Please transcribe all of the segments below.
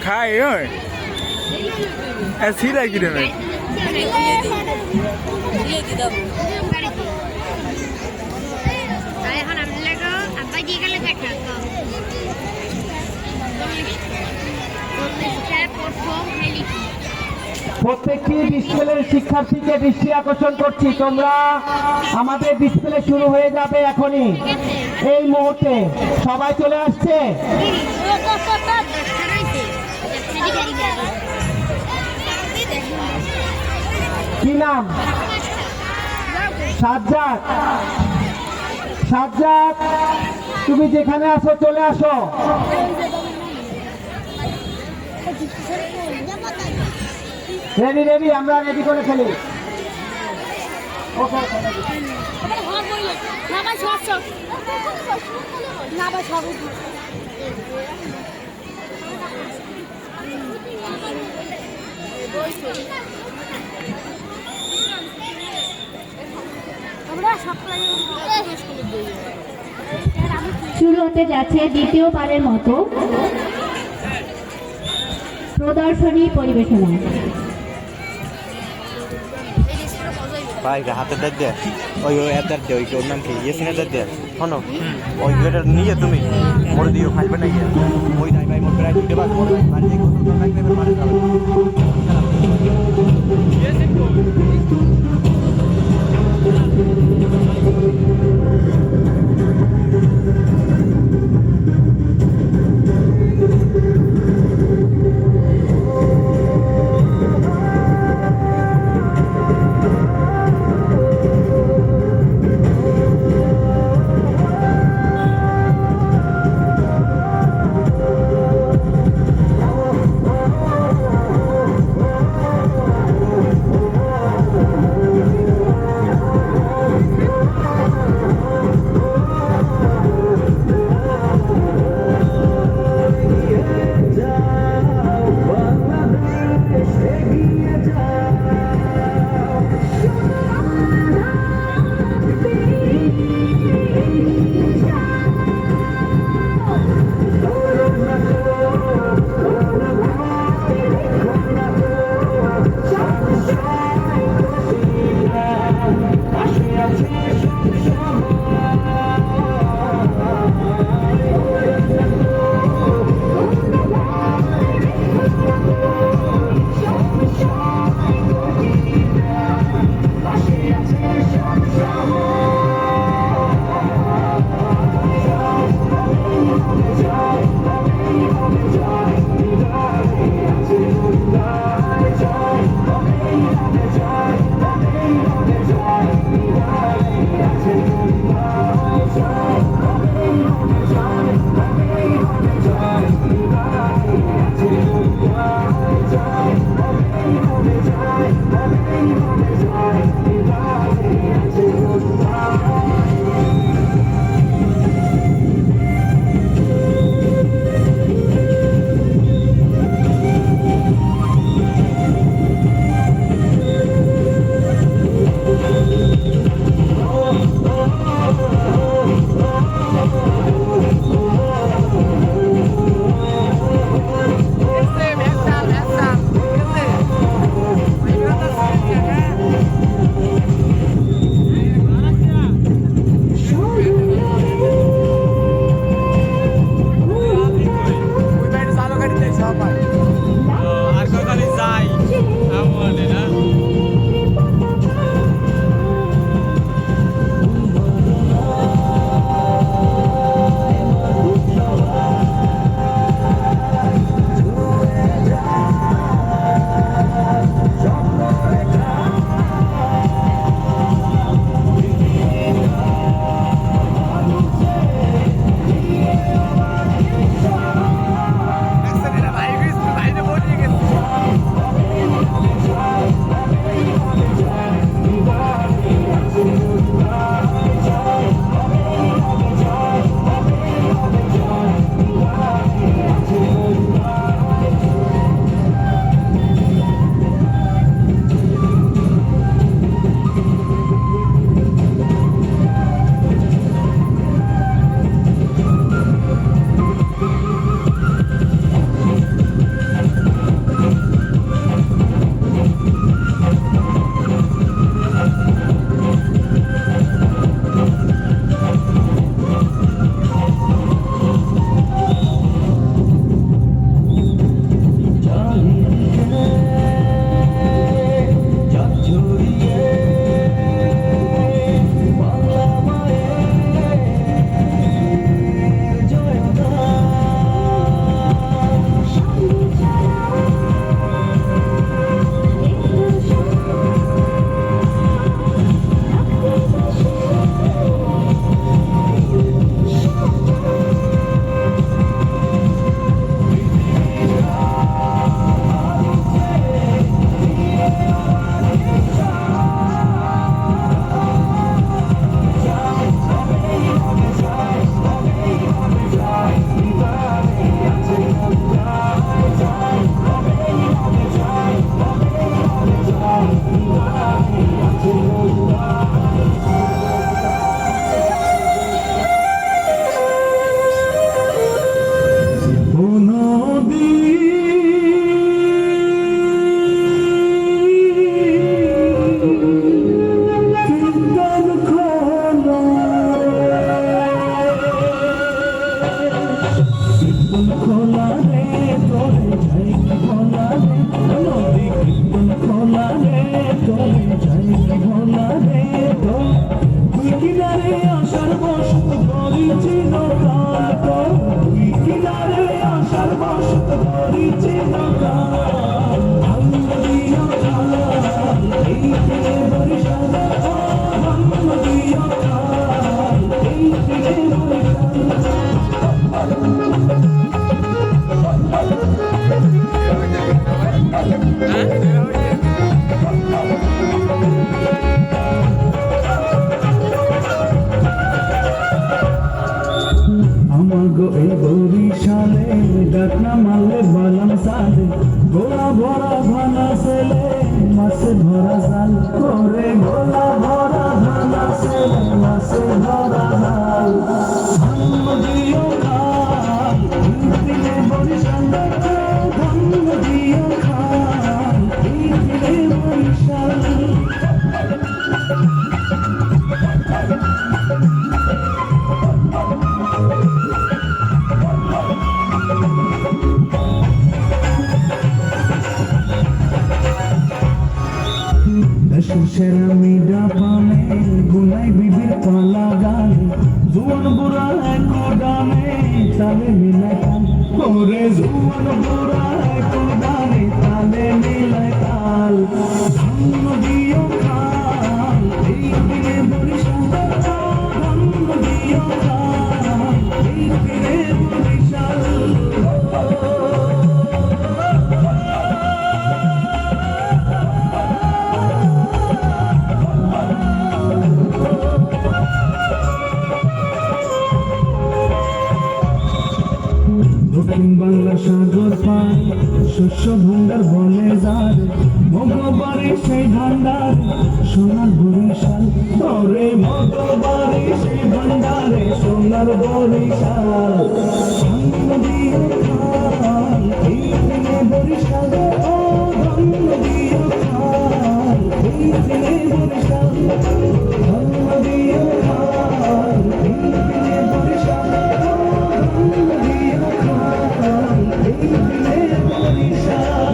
খায় ওই সিরা কি দেবে প্রত্যেকটি ডিসপ্লের শিক্ষার্থীকে দৃষ্টি আকর্ষণ করছি, তোমরা আমাদের ডিসপ্লে শুরু হয়ে যাবে এখনই, এই মুহূর্তে সবাই চলে আসছে। কি নাম? সাজ্জাদ। সাজ্জাদ, তুমি যেখানে আছো চলে আসো। রেডি রেডি, আমরা রেডি করে ফেলি। ওকে শুরু হতে যাচ্ছে দ্বিতীয়বারের মতো প্রদর্শনী পরিবেশনা। ভাই হাতে দেখ দে, ওই ওই এদার দে, ওই ওর নাম কি ইয়েসিনে দেখ দে, শোনো ওই গেটা নিয়ে তুমি মোড় দিও খাইবে না গিয়ে ওই নাই ভাই মোট প্রায় 2 বার মোড় বাড়ি থেকে গোসল করে রাখবে বাড়ি যাবে। সুসের মিডা পানে গুনাই বিবির পালা গান জুয়ান বুড়া এক ডানে তালে মিলাই তাল ওরে জুয়ান বুড়া এক ডানে তালে মিলাই তাল ধন্য দিও খাল এই দিনে বরিশাল ধন্য দিও খাল এই দিনে বরিশাল দক্ষিণ বাংলা সাগর পার শস্য ভান্ডার বলে যার মগবারে সেই ভান্ডার সোনার বরিশাল ওরে মগবারে সেই ভান্ডারে সোনার বরিশাল ধন্য দিও খাল এই দিনে বরিশাল ও ধন্য দিও খাল এই দিনে বরিশাল ধন্য দিও খাল এই দিনে বরিশাল ধন্য দিও খাল এই দিনে বরিশাল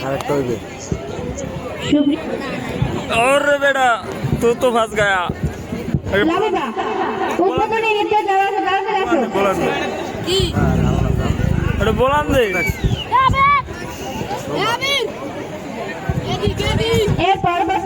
আরেকটা হইবে সুপ্রিয় और बेटा तू तो फंस गया লাভবা উদ্বোধনী নৃত্য যাওয়ার কারণে আসো बोलन दे अरे बोलन दे এর পরবর্তী